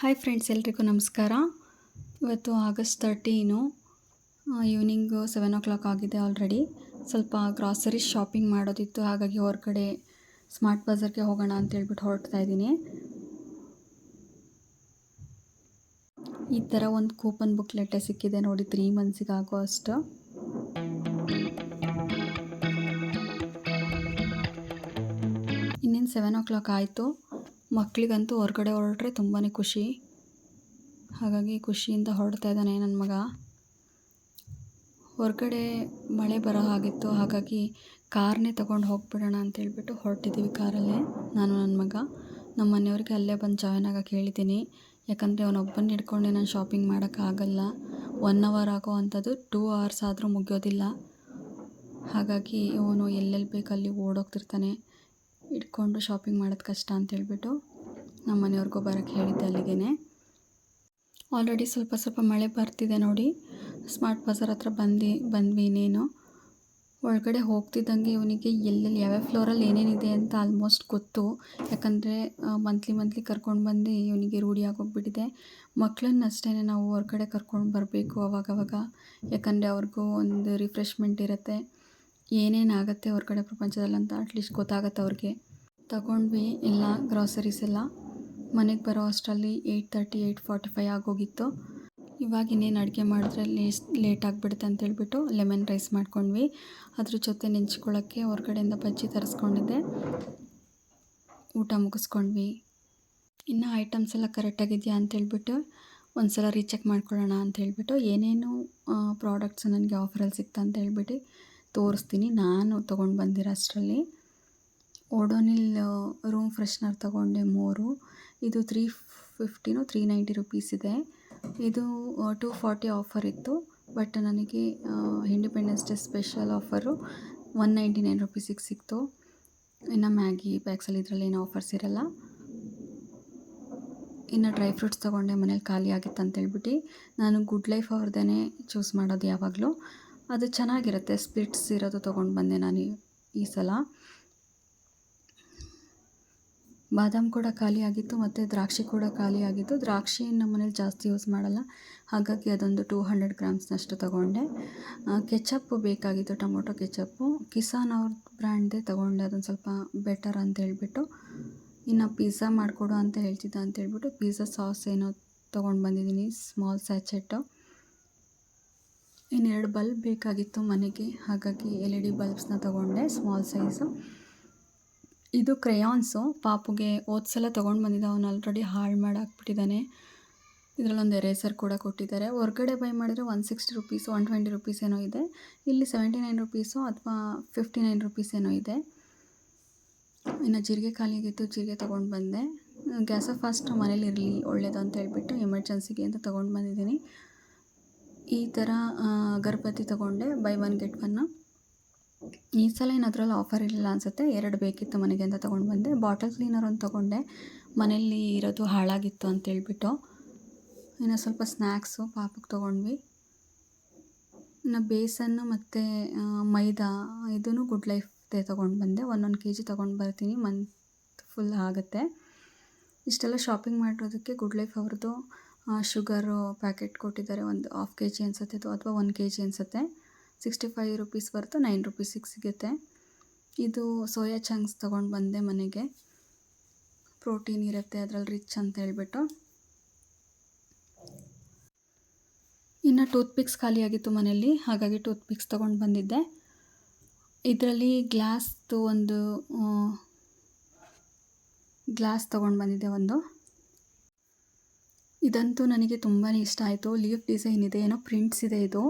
Hi friends, ಎಲ್ರಿಗೂ ನಮಸ್ಕಾರ. ಇವತ್ತು ಆಗಸ್ಟ್ 13 ಈವ್ನಿಂಗು 7 o'clock ಆಗಿದೆ ಆಲ್ರೆಡಿ. ಸ್ವಲ್ಪ ಗ್ರಾಸರಿ ಶಾಪಿಂಗ್ ಮಾಡೋದಿತ್ತು, ಹಾಗಾಗಿ ಹೊರಗಡೆ ಸ್ಮಾರ್ಟ್ ಬಜಾರ್ಗೆ ಹೋಗೋಣ ಅಂತೇಳ್ಬಿಟ್ಟು ಹೊರಡ್ತಾ ಇದ್ದೀನಿ. ಈ ಥರ ಒಂದು ಕೂಪನ್ ಬುಕ್ಲೆಟೇ ಸಿಕ್ಕಿದೆ ನೋಡಿ, 3 monthsಗೆ ಆಗೋ ಅಷ್ಟು. ಇನ್ನೇನು 7 o'clock ಆಯಿತು. ಮಕ್ಕಳಿಗಂತೂ ಹೊರಗಡೆ ಹೊರಟ್ರೆ ತುಂಬಾ ಖುಷಿ, ಹಾಗಾಗಿ ಖುಷಿಯಿಂದ ಹೊರಡ್ತಾ ಇದ್ದಾನೆ ನನ್ನ ಮಗ. ಹೊರಗಡೆ ಮಳೆ ಬರೋ ಹಾಗಿತ್ತು, ಹಾಗಾಗಿ ಕಾರ್ನೇ ತೊಗೊಂಡು ಹೋಗ್ಬಿಡೋಣ ಅಂತೇಳ್ಬಿಟ್ಟು ಹೊರಟಿದ್ದೀವಿ ಕಾರಲ್ಲೇ, ನಾನು ನನ್ನ ಮಗ. ನಮ್ಮ ಮನೆಯವ್ರಿಗೆ ಅಲ್ಲೇ ಬಂದು ಜಾಯ್ನ್ ಆಗೋಕ್ಕೆ ಹೇಳಿದ್ದೀನಿ, ಯಾಕಂದರೆ ಅವನೊಬ್ಬನ ಹಿಡ್ಕೊಂಡೆ ನಾನು ಶಾಪಿಂಗ್ ಮಾಡೋಕ್ಕಾಗಲ್ಲ. 1 hour ಆಗೋ ಅಂಥದ್ದು 2 hours ಆದರೂ ಮುಗಿಯೋದಿಲ್ಲ. ಹಾಗಾಗಿ ಇವನು ಎಲ್ಲೆಲ್ಲಿ ಬೇಕಲ್ಲಿ ಓಡೋಗ್ತಿರ್ತಾನೆ, ಇಟ್ಕೊಂಡು ಶಾಪಿಂಗ್ ಮಾಡೋದು ಕಷ್ಟ ಅಂತೇಳ್ಬಿಟ್ಟು ನಮ್ಮ ಮನೆಯವ್ರಿಗೂ ಬರೋಕ್ಕೆ ಹೇಳಿದ್ದೆ ಅಲ್ಲಿಗೆ. ಆಲ್ರೆಡಿ ಸ್ವಲ್ಪ ಸ್ವಲ್ಪ ಮಳೆ ಬರ್ತಿದೆ ನೋಡಿ. ಸ್ಮಾರ್ಟ್ ಬಜಾರ್ ಹತ್ರ ಬಂದ್ವಿ. ಇನ್ನೇನು ಒಳಗಡೆ ಹೋಗ್ತಿದ್ದಂಗೆ ಇವನಿಗೆ ಎಲ್ಲೆಲ್ಲಿ ಯಾವ್ಯಾವ ಫ್ಲೋರಲ್ಲಿ ಏನೇನಿದೆ ಅಂತ ಆಲ್ಮೋಸ್ಟ್ ಗೊತ್ತು, ಯಾಕಂದರೆ ಮಂತ್ಲಿ ಕರ್ಕೊಂಡು ಬಂದು ಇವನಿಗೆ ರೂಢಿ ಆಗೋಗ್ಬಿಟ್ಟಿದೆ. ಮಕ್ಕಳನ್ನಷ್ಟೇ ನಾವು ಹೊರಗಡೆ ಕರ್ಕೊಂಡು ಬರಬೇಕು ಅವಾಗವಾಗ, ಯಾಕಂದರೆ ಅವ್ರಿಗೂ ಒಂದು ರಿಫ್ರೆಶ್ಮೆಂಟ್ ಇರುತ್ತೆ, ಏನೇನಾಗುತ್ತೆ ಹೊರಗಡೆ ಪ್ರಪಂಚದಲ್ಲಿ ಅಂತ ಅಟ್ಲೀಸ್ಟ್ ಗೊತ್ತಾಗುತ್ತೆ ಅವ್ರಿಗೆ. ತಗೊಂಡ್ವಿ ಎಲ್ಲ ಗ್ರಾಸರೀಸ್ ಎಲ್ಲ. ಮನೆಗೆ ಬರೋ ಅಷ್ಟರಲ್ಲಿ 8:30 8:45 ಆಗೋಗಿತ್ತು. ಇವಾಗ ಇನ್ನೇನು ಅಡುಗೆ ಮಾಡಿದ್ರೆ ಲೇಟ್ ಆಗಿಬಿಡುತ್ತೆ ಅಂತೇಳ್ಬಿಟ್ಟು ಲೆಮನ್ ರೈಸ್ ಮಾಡ್ಕೊಂಡ್ವಿ. ಅದ್ರ ಜೊತೆ ನೆಂಚ್ಕೊಳ್ಳೋಕ್ಕೆ ಹೊರಗಡೆಯಿಂದ ಬಜ್ಜಿ ತರಿಸ್ಕೊಂಡಿದ್ದೆ, ಊಟ ಮುಗಿಸ್ಕೊಂಡ್ವಿ. ಇನ್ನು ಐಟಮ್ಸ್ ಎಲ್ಲ ಕರೆಕ್ಟಾಗಿದೆಯಾ ಅಂತೇಳ್ಬಿಟ್ಟು ಒಂದು ಸಲ ರೀಚೆಕ್ ಮಾಡ್ಕೊಳ್ಳೋಣ ಅಂತೇಳ್ಬಿಟ್ಟು ಏನೇನು ಪ್ರಾಡಕ್ಟ್ಸ್ ನನಗೆ ಆಫರಲ್ಲಿ ಸಿಕ್ತಾ ಅಂತೇಳ್ಬಿಟ್ಟು ತೋರಿಸ್ತೀನಿ. ನಾನು ತೊಗೊಂಡು ಬಂದಿರೋ ಅಷ್ಟರಲ್ಲಿ ಓಡೋನಿಲ್ ರೂಮ್ ಫ್ರೆಶ್ನರ್ ತೊಗೊಂಡೆ 3. ಇದು 350 390 ರೂಪೀಸ್ ಇದೆ. ಇದು 240 ಆಫರ್ ಇತ್ತು, ಬಟ್ ನನಗೆ ಇಂಡಿಪೆಂಡೆನ್ಸ್ ಡೇ ಸ್ಪೆಷಲ್ ಆಫರು 199 ರೂಪೀಸಿಗೆ ಸಿಕ್ತು. ಇನ್ನು ಮ್ಯಾಗಿ ಪ್ಯಾಕ್ಸಲ್ಲಿ ಇದರಲ್ಲಿ ಏನು ಆಫರ್ಸ್ ಇರಲ್ಲ. ಇನ್ನು ಡ್ರೈ ಫ್ರೂಟ್ಸ್ ತೊಗೊಂಡೆ, ಮನೇಲಿ ಖಾಲಿ ಆಗಿತ್ತು ಅಂತೇಳ್ಬಿಟ್ಟು. ನಾನು ಗುಡ್ ಲೈಫ್ ಅವ್ರದ್ದೇ ಚೂಸ್ ಮಾಡೋದು ಯಾವಾಗಲೂ, ಅದು ಚೆನ್ನಾಗಿರುತ್ತೆ. ಸ್ಪ್ಲಿಟ್ಸ್ ಇರೋದು ತೊಗೊಂಡು ಬಂದೆ ನಾನು ಈ ಸಲ. ಬಾದಾಮ್ ಕೂಡ ಖಾಲಿ ಆಗಿತ್ತು ಮತ್ತು ದ್ರಾಕ್ಷಿ ಕೂಡ ಖಾಲಿ ಆಗಿತ್ತು. ದ್ರಾಕ್ಷಿ ನಮ್ಮ ಮನೇಲಿ ಜಾಸ್ತಿ ಯೂಸ್ ಮಾಡಲ್ಲ, ಹಾಗಾಗಿ ಅದೊಂದು 200 ಗ್ರಾಮ್ಸ್ನಷ್ಟು ತೊಗೊಂಡೆ. ಕೆಚಪ್ಪು ಬೇಕಾಗಿತ್ತು, ಟೊಮೊಟೊ ಕೆಚಪ್ಪು. ಕಿಸಾನ್ ಅವ್ರ ಬ್ರ್ಯಾಂಡ್ದೇ ತೊಗೊಂಡೆ, ಅದೊಂದು ಸ್ವಲ್ಪ ಬೆಟರ್ ಅಂತೇಳ್ಬಿಟ್ಟು. ಇನ್ನು ಪಿಜ್ಜಾ ಮಾಡಿಕೊಡು ಅಂತ ಹೇಳ್ತಿದ್ದ ಅಂತೇಳ್ಬಿಟ್ಟು ಪಿಜ್ಜಾ ಸಾಸ್ ಏನೋ ತೊಗೊಂಡು ಬಂದಿದ್ದೀನಿ, ಸ್ಮಾಲ್ ಸ್ಯಾಚೆಟ್ಟು. ಇನ್ನೆರಡು ಬಲ್ಬ್ ಬೇಕಾಗಿತ್ತು ಮನೆಗೆ, ಹಾಗಾಗಿ LED ಬಲ್ಬ್ಸ್ನ ತೊಗೊಂಡೆ, ಸ್ಮಾಲ್ ಸೈಜು. ಇದು ಕ್ರೇಯಾನ್ಸು, ಪಾಪುಗೆ ಸಲ ತೊಗೊಂಡು ಬಂದಿದ್ದ, ಅವನು ಆಲ್ರೆಡಿ ಹಾಳು ಮಾಡಾಕ್ಬಿಟ್ಟಿದ್ದಾನೆ. ಇದರಲ್ಲೊಂದು ಎರೇಸರ್ ಕೂಡ ಕೊಟ್ಟಿದ್ದಾರೆ. ಹೊರಗಡೆ ಬೈ ಮಾಡಿದರೆ 160 ರೂಪೀಸು 120 ರೂಪೀಸ್ ಏನೋ ಇದೆ, ಇಲ್ಲಿ 79 ರೂಪೀಸು ಅಥವಾ 59 ರೂಪೀಸ್ ಏನೋ ಇದೆ. ಇನ್ನು ಜೀರಿಗೆ ಖಾಲಿಯಾಗಿತ್ತು, ಜೀರಿಗೆ ತೊಗೊಂಡು ಬಂದೆ. ಗ್ಯಾಸ ಫಾಸ್ಟ್ ಮನೇಲಿ ಇರಲಿ ಒಳ್ಳೆಯದು ಅಂತ ಹೇಳ್ಬಿಟ್ಟು ಎಮರ್ಜೆನ್ಸಿಗೆ ಅಂತ ತೊಗೊಂಡು ಬಂದಿದ್ದೀನಿ. ಈ ಥರ ಅಗರಬತ್ತಿ ತೊಗೊಂಡೆ, ಬೈ 1 get 1. ಈ ಸಲ ಏನಾದ್ರಲ್ಲಿ ಆಫರ್ ಇರಲಿಲ್ಲ ಅನಿಸುತ್ತೆ, 2 ಬೇಕಿತ್ತು ಮನೆಗೆ ಅಂತ ತೊಗೊಂಡು ಬಂದೆ. ಬಾಟಲ್ ಕ್ಲೀನರ್ ಒಂದು ತೊಗೊಂಡೆ, ಮನೇಲಿ ಇರೋದು ಹಾಳಾಗಿತ್ತು ಅಂತೇಳ್ಬಿಟ್ಟು. ಇನ್ನು ಸ್ವಲ್ಪ ಸ್ನ್ಯಾಕ್ಸು ಪಾಪಕ್ಕೆ ತೊಗೊಂಡ್ವಿ. ಇನ್ನು ಬೇಸನ್ನು ಮತ್ತು ಮೈದಾ ಇದೂ ಗುಡ್ ಲೈಫ್ದೇ ತೊಗೊಂಡು ಬಂದೆ. 1 kg ತೊಗೊಂಡು ಬರ್ತೀನಿ, ಮಂತ್ ಫುಲ್ ಆಗುತ್ತೆ. ಇಷ್ಟೆಲ್ಲ ಶಾಪಿಂಗ್ ಮಾಡಿರೋದಕ್ಕೆ ಗುಡ್ ಲೈಫ್ ಅವ್ರದ್ದು ಶುಗರು ಪ್ಯಾಕೆಟ್ ಕೊಟ್ಟಿದ್ದಾರೆ, ಒಂದು 1/2 kg ಅನಿಸುತ್ತೆ ಇದು, ಅಥವಾ 1 kg ಅನಿಸುತ್ತೆ. 65 ರೂಪೀಸ್ ಬರ್ತು 9 ರೂಪೀಸಿಗೆ ಸಿಗುತ್ತೆ. ಇದು ಸೋಯಾ ಚಂಕ್ಸ್ ತೊಗೊಂಡು ಬಂದೆ ಮನೆಗೆ, ಪ್ರೋಟೀನ್ ಇರುತ್ತೆ ಅದರಲ್ಲಿ ರಿಚ್ ಅಂತ ಹೇಳ್ಬಿಟ್ಟು. ಇನ್ನು ಟೂತ್ಪಿಕ್ಸ್ ಖಾಲಿಯಾಗಿತ್ತು ಮನೆಯಲ್ಲಿ, ಹಾಗಾಗಿ ಟೂತ್ಪಿಕ್ಸ್ ತೊಗೊಂಡು ಬಂದಿದ್ದೆ. ಇದರಲ್ಲಿ ಗ್ಲಾಸ್ದು ಒಂದು ಗ್ಲಾಸ್ ತೊಗೊಂಡು ಬಂದಿದ್ದೆ ಒಂದು. ಇದಂತೂ ನನಗೆ ತುಂಬಾ ಇಷ್ಟ ಆಯಿತು. ಲೀಫ್ ಡಿಸೈನ್ ಇದೆ, ಏನೋ ಪ್ರಿಂಟ್ಸ್ ಇದೆ. ಇದು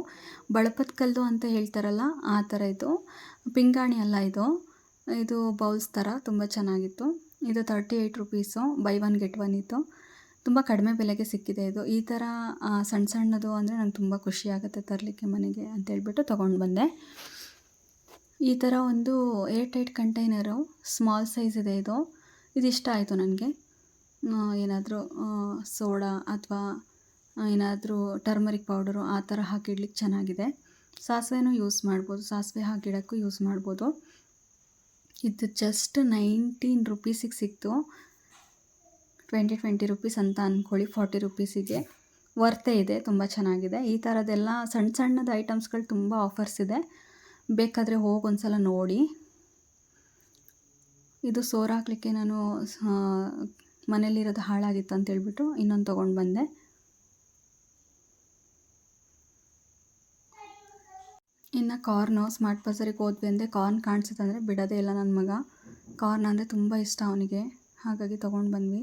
ಬಳಪದ ಕಲ್ಲು ಅಂತ ಹೇಳ್ತಾರಲ್ಲ ಆ ಥರ. ಇದು ಪಿಂಗಾಣಿ ಅಲ್ಲ, ಇದು ಬೌಲ್ಸ್ ಥರ ತುಂಬ ಚೆನ್ನಾಗಿತ್ತು. ಇದು 38 ರೂಪೀಸು, ಬೈ 1 get 1 ಇತ್ತು. ತುಂಬ ಕಡಿಮೆ ಬೆಲೆಗೆ ಸಿಕ್ಕಿದೆ ಇದು. ಈ ಥರ ಸಣ್ಣದು ಅಂದರೆ ನಂಗೆ ತುಂಬ ಖುಷಿ ಆಗುತ್ತೆ ತರಲಿಕ್ಕೆ ಮನೆಗೆ ಅಂತೇಳ್ಬಿಟ್ಟು ತೊಗೊಂಡು ಬಂದೆ. ಈ ಥರ ಒಂದು air tight container, small size ಇದೆ ಇದು. ಇಷ್ಟ ಆಯಿತು ನನಗೆ. ಏನಾದರೂ ಸೋಡಾ ಅಥವಾ ಏನಾದರೂ ಟರ್ಮರಿಕ್ ಪೌಡರು ಆ ಥರ ಹಾಕಿಡ್ಲಿಕ್ಕೆ ಚೆನ್ನಾಗಿದೆ. ಸಾಸಿವೆನೂ ಯೂಸ್ ಮಾಡ್ಬೋದು, ಸಾಸಿವೆ ಹಾಕಿಡೋಕ್ಕೂ ಯೂಸ್ ಮಾಡ್ಬೋದು. ಇದು ಜಸ್ಟ್ 19 ರೂಪೀಸಿಗೆ ಸಿಕ್ತು. 20 ರುಪೀಸ್ ಅಂತ ಅಂದ್ಕೊಳ್ಳಿ. 40 ರುಪೀಸಿಗೆ ವರ್ತೆ ಇದೆ, ತುಂಬ ಚೆನ್ನಾಗಿದೆ. ಈ ಥರದ್ದೆಲ್ಲ ಸಣ್ಣ ಸಣ್ಣದ ಐಟಮ್ಸ್ಗಳು ತುಂಬ ಆಫರ್ಸ್ ಇದೆ, ಬೇಕಾದರೆ ಹೋಗಿ ಒಂದ್ಸಲ ನೋಡಿ. ಇದು ಸೋರ್ ಹಾಕ್ಲಿಕ್ಕೆ ನಾನು ಮನೇಲಿರೋದು ಹಾಳಾಗಿತ್ತು ಅಂತೇಳ್ಬಿಟ್ಟು ಇನ್ನೊಂದು ತೊಗೊಂಡು ಬಂದೆ. ಇನ್ನು ಕಾರ್ನು ಸ್ಮಾರ್ಟ್ ಬಜಾರಿಗೆ ಹೋದ್ವಿ ಅಂದರೆ ಕಾರ್ನ್ ಕಾಣಿಸುತ್ತೆ ಅಂದರೆ ಬಿಡೋದೇ ಇಲ್ಲ ನನ್ನ ಮಗ. ಕಾರ್ನ್ ಅಂದರೆ ತುಂಬ ಇಷ್ಟ ಅವನಿಗೆ, ಹಾಗಾಗಿ ತೊಗೊಂಡು ಬಂದ್ವಿ.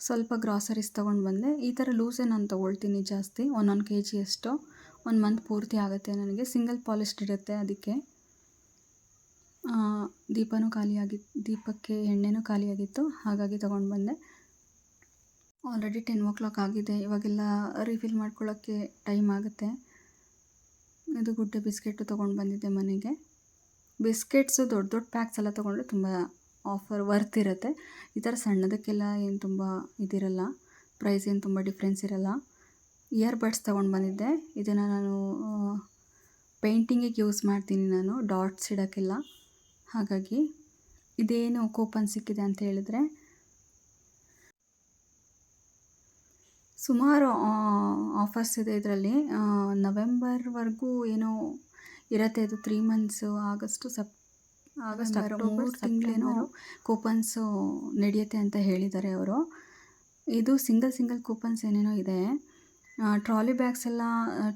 ಸ್ವಲ್ಪ ಗ್ರಾಸರೀಸ್ ತೊಗೊಂಡು ಬಂದೆ. ಈ ಥರ ಲೂಸೇ ನಾನು ತೊಗೊಳ್ತೀನಿ ಜಾಸ್ತಿ, 1 kg ಅಷ್ಟು. 1 ಮಂತ್ ಪೂರ್ತಿ ಆಗುತ್ತೆ ನನಗೆ. ಸಿಂಗಲ್ ಪಾಲಿಶ್ಡ್ ಇರುತ್ತೆ, ಅದಕ್ಕೆ ದೀಪಕ್ಕೆ ಎಣ್ಣೆನೂ ಖಾಲಿಯಾಗಿತ್ತು, ಹಾಗಾಗಿ ತೊಗೊಂಡು ಬಂದೆ. ಆಲ್ರೆಡಿ 10 o'clock ಆಗಿದೆ. ಇವಾಗೆಲ್ಲ ರಿಫಿಲ್ ಮಾಡ್ಕೊಳ್ಳೋಕ್ಕೆ ಟೈಮ್ ಆಗುತ್ತೆ. ಇದು ಗುಡ್ಡೆ ಬಿಸ್ಕೆಟು ತೊಗೊಂಡು ಬಂದಿದ್ದೆ ಮನೆಗೆ. ಬಿಸ್ಕೆಟ್ಸು ದೊಡ್ಡ ದೊಡ್ಡ ಪ್ಯಾಕ್ಸ್ ಎಲ್ಲ ತೊಗೊಂಡ್ರೆ ತುಂಬ ಆಫರ್ ವರ್ತ್ ಇರುತ್ತೆ. ಈ ಥರ ಸಣ್ಣದಕ್ಕೆಲ್ಲ ಏನು ತುಂಬ ಇದಿರಲ್ಲ, ಪ್ರೈಸ್ ಏನು ತುಂಬ ಡಿಫ್ರೆನ್ಸ್ ಇರಲ್ಲ. ಇಯರ್ ಬಡ್ಸ್ ತೊಗೊಂಡು ಬಂದಿದ್ದೆ. ಇದನ್ನು ನಾನು ಪೇಂಟಿಂಗಿಗೆ ಯೂಸ್ ಮಾಡ್ತೀನಿ, ನಾನು ಡಾಟ್ಸ್ ಇಡೋಕ್ಕೆಲ್ಲ. ಹಾಗಾಗಿ ಇದೇನು ಕೂಪನ್ ಸಿಕ್ಕಿದೆ ಅಂತ ಹೇಳಿದ್ರೆ, ಸುಮಾರು ಆಫರ್ಸ್ ಇದೆ ಇದರಲ್ಲಿ. ನವೆಂಬರ್ವರೆಗೂ ಏನೋ ಇರುತ್ತೆ. ಇದು 3 months, ಆಗಸ್ಟ್ ಅಕ್ಟೋಬರ್ ತಿಂಗಳೇನೋ ಕೂಪನ್ಸು ನಡೆಯುತ್ತೆ ಅಂತ ಹೇಳಿದ್ದಾರೆ ಅವರು. ಇದು ಸಿಂಗಲ್ ಕೂಪನ್ಸ್ ಏನೇನೋ ಇದೆ. ಟ್ರಾಲಿ ಬ್ಯಾಗ್ಸ್ ಎಲ್ಲ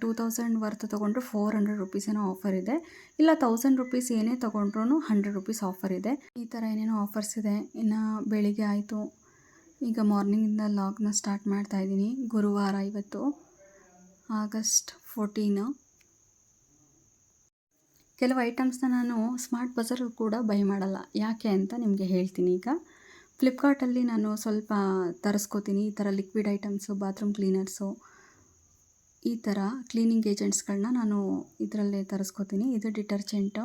2000 ವರ್ತ್ ತೊಗೊಂಡ್ರು 400 ರುಪೀಸ್ ಏನೋ ಆಫರ್ ಇದೆ. ಇಲ್ಲ 1000 ರುಪೀಸ್ ಏನೇ ತೊಗೊಂಡ್ರೂ 100 ರುಪೀಸ್ ಆಫರ್ ಇದೆ. ಈ ಥರ ಏನೇನೋ ಆಫರ್ಸ್ ಇದೆ. ಇನ್ನು ಬೆಳಿಗ್ಗೆ ಆಯಿತು, ಈಗ ಮಾರ್ನಿಂಗಿಂದ ಲಾಗ್ನ ಸ್ಟಾರ್ಟ್ ಮಾಡ್ತಾಯಿದ್ದೀನಿ. ಗುರುವಾರ ಇವತ್ತು, ಆಗಸ್ಟ್ 14. ಕೆಲವು ಐಟಮ್ಸ್ನ ನಾನು ಸ್ಮಾರ್ಟ್ ಬಜಾರಲ್ಲಿ ಕೂಡ ಬೈ ಮಾಡಲ್ಲ. ಯಾಕೆ ಅಂತ ನಿಮಗೆ ಹೇಳ್ತೀನಿ ಈಗ. ಫ್ಲಿಪ್ಕಾರ್ಟಲ್ಲಿ ನಾನು ಸ್ವಲ್ಪ ತರಿಸ್ಕೋತೀನಿ. ಈ ಥರ ಲಿಕ್ವಿಡ್ ಐಟಮ್ಸು, ಬಾತ್ರೂಮ್ ಕ್ಲೀನರ್ಸು, ಈ ಥರ ಕ್ಲೀನಿಂಗ್ ಏಜೆಂಟ್ಸ್ಗಳನ್ನ ನಾನು ಇದರಲ್ಲೇ ತರಿಸ್ಕೋತೀನಿ. ಇದು ಡಿಟರ್ಜೆಂಟು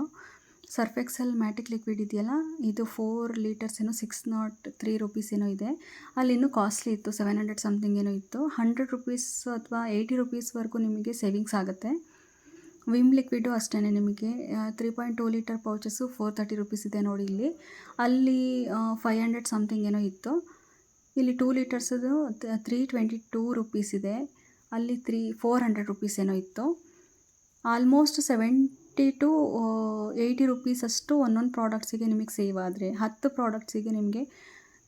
ಸರ್ಫ್ ಎಕ್ಸೆಲ್ ಮ್ಯಾಟಿಕ್ ಲಿಕ್ವಿಡ್ ಇದೆಯಲ್ಲ, ಇದು 4 ಲೀಟರ್ಸ್ ಏನೋ 603 ರುಪೀಸ್ ಏನೋ ಇದೆ. ಅಲ್ಲಿ ಇನ್ನೂ ಕಾಸ್ಟ್ಲಿ ಇತ್ತು, 700 ಸಮಥಿಂಗ್ ಏನೋ ಇತ್ತು. 100 ರುಪೀಸ್ ಅಥವಾ 80 ರುಪೀಸ್ವರೆಗೂ ನಿಮಗೆ ಸೇವಿಂಗ್ಸ್ ಆಗುತ್ತೆ. ವಿಮ್ ಲಿಕ್ವಿಡು ಅಷ್ಟೇ, ನಿಮಗೆ 3.2 ಲೀಟರ್ ಪೌಚಸ್ಸು 430 ರುಪೀಸ್ ಇದೆ ನೋಡಿ ಇಲ್ಲಿ. ಅಲ್ಲಿ 500 ಸಮಥಿಂಗ್ ಏನೋ ಇತ್ತು. ಇಲ್ಲಿ 2 ಲೀಟರ್ಸದು 322 ರುಪೀಸ್ ಇದೆ. ಅಲ್ಲಿ 400 ರುಪೀಸ್ ಏನೋ ಇತ್ತು. ಆಲ್ಮೋಸ್ಟ್ 70 to 80 ರುಪೀಸ್ ಅಷ್ಟು ಒಂದೊಂದು ಪ್ರಾಡಕ್ಟ್ಸಿಗೆ ನಿಮಗೆ ಸೇವ್ ಆದರೆ, 10 ಪ್ರಾಡಕ್ಟ್ಸಿಗೆ ನಿಮಗೆ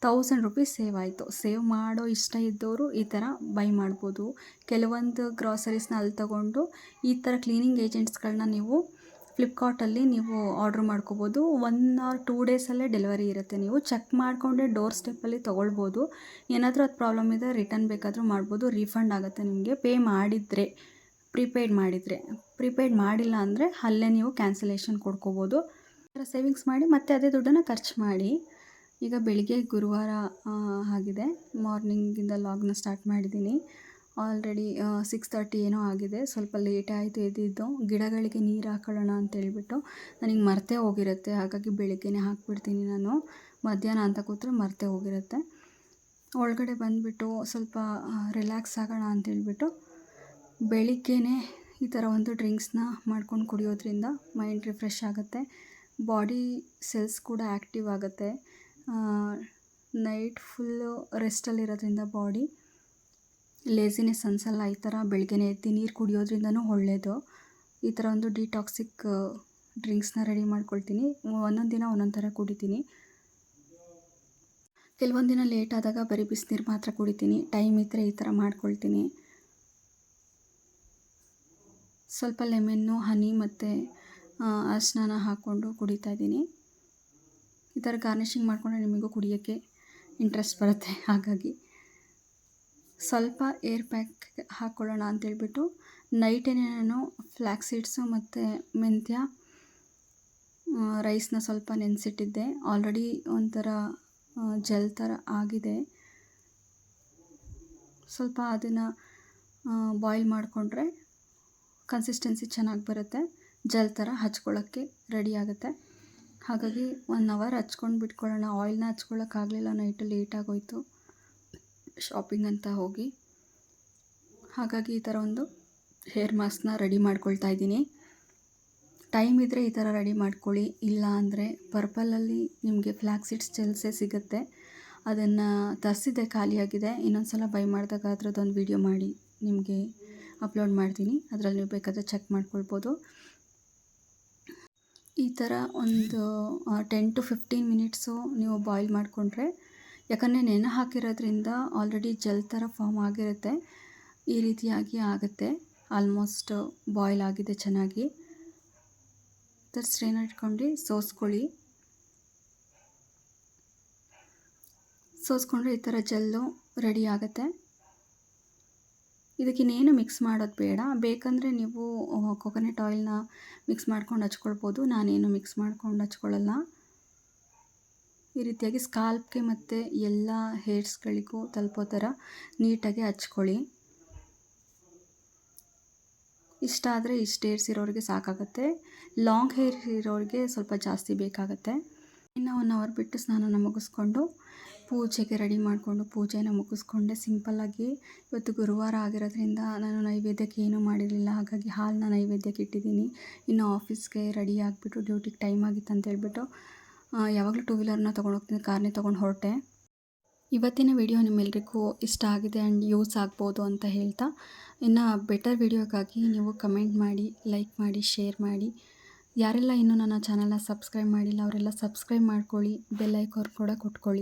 1000 ರುಪೀಸ್ ಸೇವ್ ಆಯಿತು. ಸೇವ್ ಮಾಡೋ ಇಷ್ಟ ಇದ್ದವರು ಈ ಥರ ಬೈ ಮಾಡ್ಬೋದು. ಕೆಲವೊಂದು ಗ್ರಾಸರೀಸ್ನ ಅಲ್ಲಿ ತಗೊಂಡು ಈ ಥರ ಕ್ಲೀನಿಂಗ್ ಏಜೆಂಟ್ಸ್ಗಳನ್ನ ನೀವು ಫ್ಲಿಪ್ಕಾರ್ಟಲ್ಲಿ ನೀವು ಆರ್ಡ್ರ್ ಮಾಡ್ಕೋಬೋದು. 1 or 2 ಡೇಸಲ್ಲೇ ಡೆಲಿವರಿ ಇರುತ್ತೆ. ನೀವು ಚೆಕ್ ಮಾಡಿಕೊಂಡೆ ಡೋರ್ ಸ್ಟೆಪ್ಪಲ್ಲಿ ತೊಗೊಳ್ಬೋದು. ಏನಾದರೂ ಅದು ಪ್ರಾಬ್ಲಮ್ ಇದೆ ರಿಟರ್ನ್ ಬೇಕಾದರೂ ಮಾಡ್ಬೋದು. ರೀಫಂಡ್ ಆಗುತ್ತೆ ನಿಮಗೆ ಪೇ ಮಾಡಿದರೆ, ಪ್ರೀಪೇಯ್ಡ್ ಮಾಡಿಲ್ಲ ಅಂದರೆ ಅಲ್ಲೇ ನೀವು ಕ್ಯಾನ್ಸಲೇಷನ್ ಕೊಡ್ಕೋಬೋದು. ಈ ಥರ ಸೇವಿಂಗ್ಸ್ ಮಾಡಿ ಮತ್ತೆ ಅದೇ ದುಡ್ಡನ್ನು ಖರ್ಚು ಮಾಡಿ. ಈಗ ಬೆಳಿಗ್ಗೆ ಗುರುವಾರ ಆಗಿದೆ. ಮಾರ್ನಿಂಗಿಂದ ಲಾಗ್ನ ಸ್ಟಾರ್ಟ್ ಮಾಡಿದ್ದೀನಿ. ಆಲ್ರೆಡಿ 6:30 ಏನೋ ಆಗಿದೆ. ಸ್ವಲ್ಪ ಲೇಟ್ ಆಯಿತು ಎದ್ದಿದ್ದು. ಗಿಡಗಳಿಗೆ ನೀರು ಹಾಕೊಳ್ಳೋಣ ಅಂತೇಳ್ಬಿಟ್ಟು ನನಗೆ ಮರ್ತೇ ಹೋಗಿರುತ್ತೆ. ಹಾಗಾಗಿ ಬೆಳಿಗ್ಗೆನೇ ಹಾಕ್ಬಿಡ್ತೀನಿ ನಾನು. ಮಧ್ಯಾಹ್ನ ಅಂತ ಕೂತ್ರೆ ಮರ್ತೇ ಹೋಗಿರುತ್ತೆ. ಒಳಗಡೆ ಬಂದುಬಿಟ್ಟು ಸ್ವಲ್ಪ ರಿಲ್ಯಾಕ್ಸ್ ಆಗೋಣ ಅಂತೇಳ್ಬಿಟ್ಟು ಬೆಳಿಗ್ಗೆನೇ ಈ ಥರ ಒಂದು ಡ್ರಿಂಕ್ಸ್ನ ಮಾಡ್ಕೊಂಡು ಕುಡಿಯೋದ್ರಿಂದ ಮೈಂಡ್ ರಿಫ್ರೆಶ್ ಆಗುತ್ತೆ. ಬಾಡಿ ಸೆಲ್ಸ್ ಕೂಡ ಆ್ಯಕ್ಟಿವ್ ಆಗುತ್ತೆ. ನೈಟ್ ಫುಲ್ಲು ರೆಸ್ಟಲ್ಲಿರೋದ್ರಿಂದ ಬಾಡಿ ಲೇಸಿನೆಸ್ ಅನಿಸಲ್ಲ. ಈ ಥರ ಬೆಳಗ್ಗೆನೇ ಎದ್ದು ನೀರು ಕುಡಿಯೋದ್ರಿಂದನೂ ಒಳ್ಳೆಯದು. ಈ ಥರ ಒಂದು ಡಿಟಾಕ್ಸಿಕ್ ಡ್ರಿಂಕ್ಸ್ನ ರೆಡಿ ಮಾಡ್ಕೊಳ್ತೀನಿ. ಒಂದೊಂದು ದಿನ ಒಂದೊಂದು ಥರ ಕುಡಿತೀನಿ. ಕೆಲವೊಂದು ದಿನ ಲೇಟ್ ಆದಾಗ ಬರೀ ಬಿಸಿನೀರು ಮಾತ್ರ ಕುಡಿತೀನಿ. ಟೈಮ್ ಇದ್ದರೆ ಈ ಥರ ಮಾಡ್ಕೊಳ್ತೀನಿ. ಸ್ವಲ್ಪ ಲೆಮನ್ನು, ಹನಿ ಮತ್ತು ಅರಿಶಿನ ಹಾಕ್ಕೊಂಡು ಕುಡಿತಾಯಿದ್ದೀನಿ. ಈ ಥರ ಗಾರ್ನಿಷಿಂಗ್ ಮಾಡಿಕೊಂಡ್ರೆ ನಿಮಗೂ ಕುಡಿಯೋಕ್ಕೆ ಇಂಟ್ರೆಸ್ಟ್ ಬರುತ್ತೆ. ಹಾಗಾಗಿ ಸ್ವಲ್ಪ ಏರ್ ಪ್ಯಾಕ್ ಹಾಕ್ಕೊಳ್ಳೋಣ ಅಂತೇಳ್ಬಿಟ್ಟು ನೈಟೇನೆ ನಾನು ಫ್ಲ್ಯಾಕ್ಸ್ ಸೀಡ್ಸು ಮತ್ತು ಮೆಂತ್ಯ ರೈಸ್ನ ಸ್ವಲ್ಪ ನೆನೆಸಿಟ್ಟಿದ್ದೆ. ಆಲ್ರೆಡಿ ಒಂಥರ ಜೆಲ್ ಥರ ಆಗಿದೆ. ಸ್ವಲ್ಪ ಅದನ್ನು ಬಾಯ್ಲ್ ಮಾಡಿಕೊಂಡ್ರೆ ಕನ್ಸಿಸ್ಟೆನ್ಸಿ ಚೆನ್ನಾಗಿ ಬರುತ್ತೆ. ಜೆಲ್ ಥರ ಹಚ್ಕೊಳ್ಳೋಕ್ಕೆ ರೆಡಿ ಆಗುತ್ತೆ. ಹಾಗಾಗಿ 1 hour ಹಚ್ಕೊಂಡು ಬಿಟ್ಕೊಳ್ಳೋಣ. ಆಯಿಲ್ನ ಹಚ್ಕೊಳ್ಳೋಕ್ಕಾಗಲಿಲ್ಲ, ನೈಟು ಲೇಟ್ ಆಗೋಯಿತು ಶಾಪಿಂಗ್ ಅಂತ ಹೋಗಿ. ಹಾಗಾಗಿ ಈ ಥರ ಒಂದು ಹೇರ್ ಮಾಸ್ಕ್ನ ರೆಡಿ ಮಾಡ್ಕೊಳ್ತಾ ಇದ್ದೀನಿ. ಟೈಮ್ ಇದ್ದರೆ ಈ ಥರ ರೆಡಿ ಮಾಡ್ಕೊಳ್ಳಿ. ಇಲ್ಲ ಅಂದರೆ ಪರ್ಪಲಲ್ಲಿ ನಿಮಗೆ ಫ್ಲ್ಯಾಕ್ಸ್ ಸೀಡ್ಸ್ ಜೆಲ್ಸೇ ಸಿಗುತ್ತೆ. ಅದನ್ನು ತರಿಸಿದ್ದೆ ಖಾಲಿಯಾಗಿದೆ. ಇನ್ನೊಂದು ಸಲ ಬೈ ಮಾಡಿದಾಗ ಅದರದ್ದೊಂದು ವೀಡಿಯೋ ಮಾಡಿ ನಿಮಗೆ ಅಪ್ಲೋಡ್ ಮಾಡ್ತೀನಿ. ಅದರಲ್ಲಿ ನೀವು ಬೇಕಾದರೆ ಚೆಕ್ ಮಾಡ್ಕೊಳ್ಬೋದು. ಈ ಥರ ಒಂದು 10 to 15 ಮಿನಿಟ್ಸು ನೀವು ಬಾಯ್ಲ್ ಮಾಡಿಕೊಂಡ್ರೆ, ಯಾಕಂದರೆ ನೆನೆ ಹಾಕಿರೋದ್ರಿಂದ ಆಲ್ರೆಡಿ ಜೆಲ್ ಥರ ಫಾರ್ಮ್ ಆಗಿರುತ್ತೆ. ಈ ರೀತಿಯಾಗಿ ಆಗುತ್ತೆ. ಆಲ್ಮೋಸ್ಟ್ ಬಾಯ್ಲ್ ಆಗಿದೆ ಚೆನ್ನಾಗಿ. ಸ್ಟ್ರೈನರ್ ಇಟ್ಕೊಂಡು ಸೋಸ್ಕೊಂಡ್ರೆ ಈ ಥರ ಜೆಲ್ಲು ರೆಡಿ ಆಗುತ್ತೆ. ಇದಕ್ಕಿನ್ನೇನು ಮಿಕ್ಸ್ ಮಾಡೋದು ಬೇಡ. ಬೇಕಂದರೆ ನೀವು ಕೊಕೊನಟ್ ಆಯಿಲ್ನ ಮಿಕ್ಸ್ ಮಾಡ್ಕೊಂಡು ಹಚ್ಕೊಳ್ಬೋದು. ನಾನೇನು ಮಿಕ್ಸ್ ಮಾಡ್ಕೊಂಡು ಹಚ್ಕೊಳ್ಳಲ್ಲ. ಈ ರೀತಿಯಾಗಿ ಸ್ಕಾಲ್ಪ್ಗೆ ಮತ್ತು ಎಲ್ಲ ಹೇರ್ಸ್ಗಳಿಗೂ ತಲುಪೋ ಥರ ನೀಟಾಗಿ ಹಚ್ಕೊಳ್ಳಿ. ಇಷ್ಟ ಆದರೆ ಇಷ್ಟು ಹೇರ್ಸ್ ಇರೋರಿಗೆ ಸಾಕಾಗುತ್ತೆ. ಲಾಂಗ್ ಹೇರ್ ಇರೋರಿಗೆ ಸ್ವಲ್ಪ ಜಾಸ್ತಿ ಬೇಕಾಗುತ್ತೆ. ಇನ್ನು 1 ಅವರ್ ಬಿಟ್ಟು ಸ್ನಾನನ ಮುಗಿಸ್ಕೊಂಡು ಪೂಜೆಗೆ ರೆಡಿ ಮಾಡಿಕೊಂಡು ಪೂಜೆನ ಮುಗಿಸ್ಕೊಂಡೆ. ಸಿಂಪಲ್ಲಾಗಿ ಇವತ್ತು ಗುರುವಾರ ಆಗಿರೋದ್ರಿಂದ ನಾನು ನೈವೇದ್ಯಕ್ಕೆ ಏನೂ ಮಾಡಿರಲಿಲ್ಲ. ಹಾಗಾಗಿ ಹಾಲನ್ನ ನೈವೇದ್ಯಕ್ಕೆ ಇಟ್ಟಿದ್ದೀನಿ. ಇನ್ನು ಆಫೀಸ್ಗೆ ರೆಡಿ ಆಗಿಬಿಟ್ಟು ಡ್ಯೂಟಿಗೆ ಟೈಮ್ ಆಗಿತ್ತು ಅಂತ ಹೇಳ್ಬಿಟ್ಟು ಯಾವಾಗಲೂ 2 ವೀಲರ್ನ ತೊಗೊಂಡೋಗ್ತೀನಿ, ಕಾರ್ನೇ ತೊಗೊಂಡು ಹೊರಟೆ. ಇವತ್ತಿನ ವಿಡಿಯೋ ನಿಮ್ಮೆಲ್ಲರಿಗೂ ಇಷ್ಟ ಆಗಿದೆ ಆ್ಯಂಡ್ ಯೂಸ್ ಆಗ್ಬೋದು ಅಂತ ಹೇಳ್ತಾ, ಇನ್ನು ಬೆಟರ್ ವಿಡಿಯೋಗಾಗಿ ನೀವು ಕಮೆಂಟ್ ಮಾಡಿ, ಲೈಕ್ ಮಾಡಿ, ಶೇರ್ ಮಾಡಿ. ಯಾರೆಲ್ಲ ಇನ್ನೂ ನನ್ನ ಚಾನಲ್ನ ಸಬ್ಸ್ಕ್ರೈಬ್ ಮಾಡಿಲ್ಲ ಅವರೆಲ್ಲ ಸಬ್ಸ್ಕ್ರೈಬ್ ಮಾಡ್ಕೊಳ್ಳಿ. ಬೆಲ್ ಐಕಾನ್ ಕೂಡ ಕೊಟ್ಕೊಳ್ಳಿ.